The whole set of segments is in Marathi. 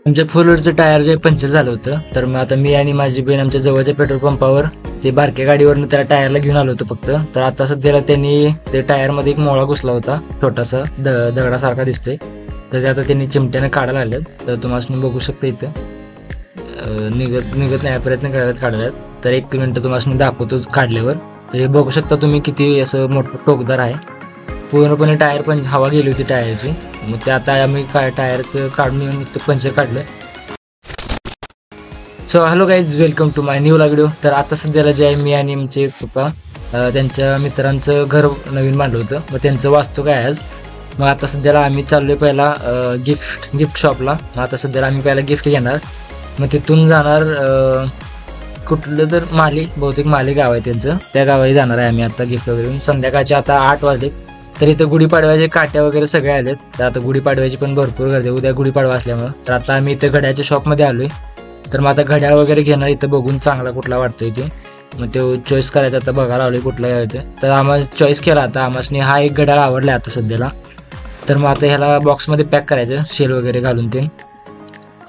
आमच्या फोर व्हीलरचं टायर जे पंक्चर झालं होतं, तर मग आता मी आणि माझी बहीण आमच्या जवळच्या पेट्रोल पंपावर ते बारक्या गाडीवरनं त्याला टायरला घेऊन आलो होतो फक्त. तर आता सध्याला त्यांनी ते टायरमध्ये एक मोळा घुसला होता, छोटासा दगडासारखा दिसतोय. तर ते आता त्यांनी चिमट्याने काढायला आल्यात. तर तुम्हाला बघू शकता इथं निघत नाही, प्रयत्न करायला काढल्यात. तर 1 मिनिट तुम्हाला दाखवतोच काढल्यावर. तर हे बघू शकता तुम्ही किती असं मोठं टोकदार आहे. पूर्णपणे टायर पण हवा गेली होती टायरची. मग ते आता आम्ही टायरचं काढून येऊन इथं पंक्चर काढलं. So hello guys, welcome to my new video. तर आता सध्याला जे आहे, मी आणि आमचे पप्पा त्यांच्या मित्रांचं घर नवीन बांधलं होतं. मग त्यांचं वास्तू काय आज. मग आता सध्याला आम्ही चाललोय पहिला गिफ्ट शॉपला. मग आता सध्याला आम्ही पहिला गिफ्ट घेणार. मग तिथून जाणार कुठलं तर बहुतेक माली गाव आहे त्यांचं, त्या गावाही जाणार आहे आम्ही आता गिफ्ट वगैरे घेऊन. संध्याकाळचे आता 8 वाजले. तर इथं गुढीपाडव्याचे काट्या वगैरे सगळे आलेत. तर आता गुढीपाडव्याची पण भरपूर गर्दी, उद्या गुढीपाडवा असल्यामुळे. तर आता आम्ही इथं घड्याळच्या शॉपमध्ये आलोय. तर मग आता घड्याळ वगैरे घेणार, इथं बघून चांगला कुठला वाटतोय ते. मग तो चॉईस करायचा, आता बघायला आलोय कुठला घ्यायचं. तर आम्हाला चॉईस केला. आता आम्हाला हा एक घड्याळ आवडला आता सध्याला. तर मग आता ह्याला बॉक्समध्ये पॅक करायचं, शेल वगैरे घालून ते.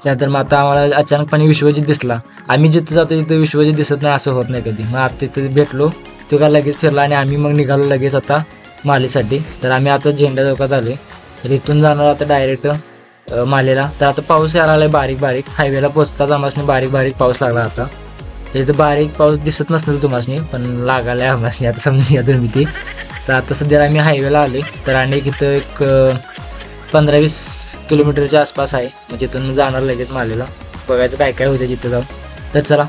त्यानंतर मग आता आम्हाला अचानकपणे विश्वजित दिसला. आम्ही जिथं जातो तिथं विश्वजित दिसत नाही, असं होत नाही कधी. मग आता तिथं भेटलो, तो काय लगेच फिरला आणि आम्ही मग निघालो लगेच आता मालेसाठी. तर आम्ही आता झेंडा चौकात आलोय. तर इथून जाणार आता डायरेक्ट मालेला. तर आता पाऊस यायला लागलाय बारीक बारीक. हायवेला पोचताच आम्हाला बारीक बारीक पाऊस लागला आता. तर इथं बारीक पाऊस दिसत नसलं तुम्हाला, पण लागायला आम्हाला आता समजून घ्या तुम्ही ती. तर आता सध्या आम्ही हायवेला आले. तर आणि इथं एक 15-20 किलोमीटरच्या आसपास आहे. मग तिथून जाणार लगेच मालेला, बघायचं काय काय होतं तिथं जाऊन. तर चला.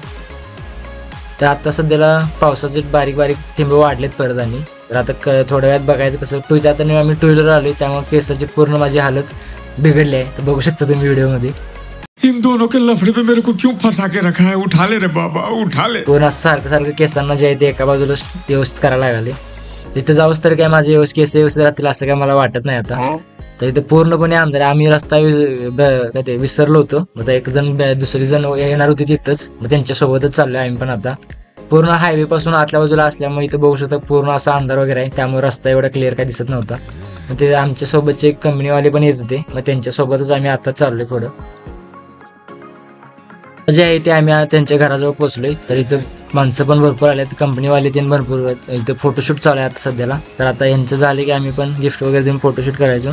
तर आता सध्याला पावसाचे बारीक बारीक थेंब वाढलेत परत. आणि तर आता थोड्या वेळात बघायचं कसं आता आम्ही 2 व्हीलर आलोय, त्यामुळे केसाची पूर्ण माझी हालत बिघडली आहे. तर बघू शकता तुम्ही व्हिडिओमध्ये. इन दोनों के लफड़े पे मेरे को क्यों फंसा के रखा है. उठा ले रे बाबा, उठा ले. कोण असं सारखं केसांना जे आहे ते एका बाजूला व्यवस्थित करायला लागले. तिथं जाऊस तर काय माझे केस व्यवस्थित राहतील असं काय मला वाटत नाही आता. तर इथे पूर्णपणे अंधार. आम्ही रस्ता काय ते विसरलो होतो. मग एक जण दुसरी जण येणार होती तिथंच, मग त्यांच्यासोबतच चाललोय आम्ही पण आता. पूर्ण हायवे पासून आतल्या बाजूला असल्यामुळे इथं बघू शकता पूर्ण असा अंधार वगैरे आहे. त्यामुळे रस्ता एवढा क्लिअर काय दिसत नव्हता. मग ते आमच्या सोबतचे एक कंपनीवाले पण येत होते, मग त्यांच्यासोबतच आम्ही आता चाललोय पुढं. जे आहे ते आम्ही त्यांच्या घराजवळ पोहोचलोय. तर इथं माणसं पण भरपूर आल्यात, कंपनीवाले ते भरपूर आहेत. इथं फोटोशूट चालू आहे आता सध्याला. तर आता यांचं झाले की आम्ही पण गिफ्ट वगैरे देऊन फोटोशूट करायचं.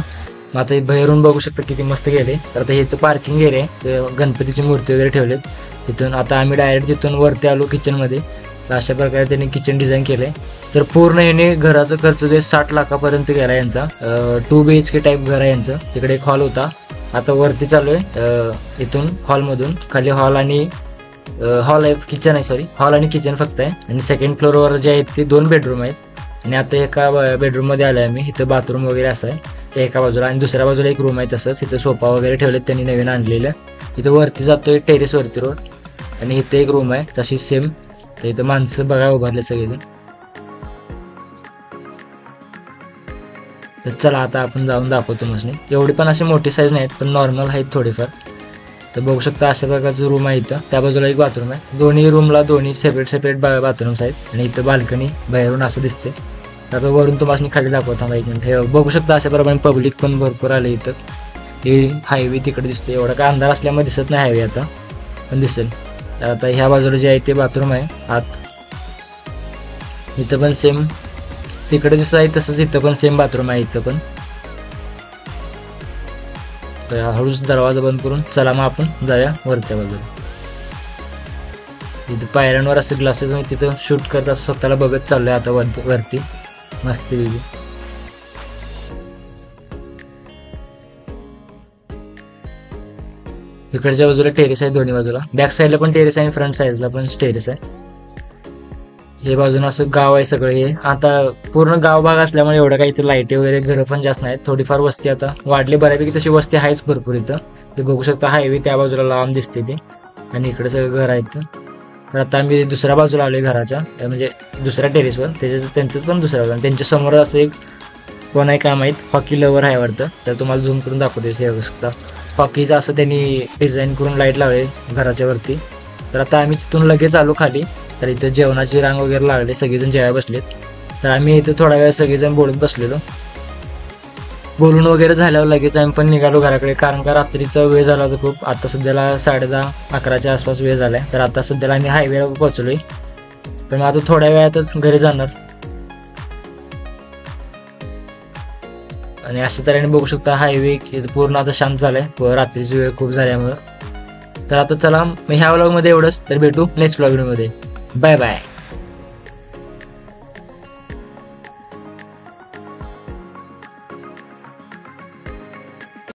मग आता बाहेरून बघू शकता किती मस्त गेले. तर आता हे तर पार्किंग एरिया आहे, गणपतीची मूर्ती वगैरे ठेवलेत तिथून. आता आम्ही डायरेक्ट तिथून वरती आलो किचनमध्ये. तर अशा प्रकारे त्यांनी किचन डिझाईन केलंय. तर पूर्ण ह्याने घराचा खर्च 60 लाखापर्यंत गेला यांचा. 2 BHK टाईप घर आहे यांचं. तिकडे एक हॉल होता. आता वरती चालू आहे इथून हॉलमधून खाली हॉल आणि हॉल आहे, किचन आहे, सॉरी हॉल आणि किचन फक्त आहे. आणि सेकंड फ्लोअरवर जे आहेत ते 2 बेडरूम आहेत. आणि आता एका बेडरूममध्ये आलो आहे आम्ही. इथं बाथरूम वगैरे असं आहे ते एका बाजूला, आणि दुसऱ्या बाजूला एक रूम आहे तसंच. इथं सोफा वगैरे ठेवलेत त्यांनी नवीन आणलेलं. इथं वरती जातोय टेरेसवरती रोड, आणि इथं एक रूम आहे तशी सेम. तर इथं माणसं बघा उभारले सगळेजण. तर चला आता आपण जाऊन दाखवतो मस्त. एवढी पण अशी मोठी साईज नाहीत, पण नॉर्मल आहेत थोडीफार. तर बघू शकता अशा प्रकारचं रूम आहे इथं. त्या बाजूला एक बाथरूम आहे. दोन्ही रूमला सेपरेट बाथरूम्स आहेत. आणि इथं बाल्कनी बाहेरून असं दिसते. आता वरून तुम्हाला खाली दाखवता 1 मिनिट. हे बघू शकता अशा प्रमाणे पब्लिक पण भरपूर आले इथं. हे हायवे तिकडे दिसतो. एवढा काय अंधार असल्यामुळे दिसत नाही हायवे, आता पण दिसेल. तर आता ह्या बाजूला जे आहे ते बाथरूम आहे आत. इथं पण सेम तिकडे जसं आहे तसंच इथं पण सेम बाथरूम आहे इथं पण. तर हळूच दरवाजा बंद करून चला मग आपण जाऊया वरच्या बाजूला. इथं पायऱ्यांवर असं ग्लासेस मध्ये तिथं शूट करत असं स्वतःला बघत चाललोय आता वरती मस्त वेगळी. इकडच्या बाजूला टेरेस आहे दोन्ही बाजूला. बॅक साईडला पण टेरेस आहे आणि फ्रंट साईडला पण टेरेस आहे. हे बाजूला असं गाव आहे सगळं. हे आता पूर्ण गाव भाग असल्यामुळे एवढं काही इथे लाईटी वगैरे घरं पण जास्त नाहीत. थोडीफार वस्ती आता वाढली बऱ्यापैकी, तशी वस्ती आहेच भरपूर इथं. ते बघू शकता हायवे त्या बाजूला लांब दिसते ते, आणि इकडे सगळं घर आहेत. तर आता आम्ही दुसऱ्या बाजूला आलोय घराच्या, म्हणजे दुसऱ्या टेरेसवर. त्यांचंच पण दुसऱ्या बाजूला. त्यांच्या समोर असं एक कोण आहे काय माहीत, हॉकी लवर आहे वाटतं. तर तुम्हाला झूम करून दाखवते. हे बघू शकता हॉकीचं असं त्यांनी डिझाईन करून लाईट लावले घराच्या वरती. तर आता आम्ही तिथून लगेच आलो खाली. तर इथं जेवणाची रांग वगैरे लागली, सगळेजण जेवायला बसलेत. तर आम्ही इथं थोडा वेळ सगळेजण बोलत बसलेलो. बोलून वगैरे झाल्यावर लगेच आम्ही पण निघालो घराकडे, कारण का रात्रीचा वेळ झाला होता खूप. आता सध्याला 10:30-11च्या आसपास वेळ झालाय. तर आता सध्याला आम्ही हायवेला पोहोचलोय. तर मग आता थोड्या वेळातच घरी जाणार. आणि अशा तऱ्हेने बघू शकता हायवे पूर्ण आता शांत झालाय रात्रीची वेळ खूप झाल्यामुळं. तर आता चला ह्या व्लॉगमध्ये एवढंच. तर भेटू नेक्स्ट व्लॉगमध्ये. Bye bye.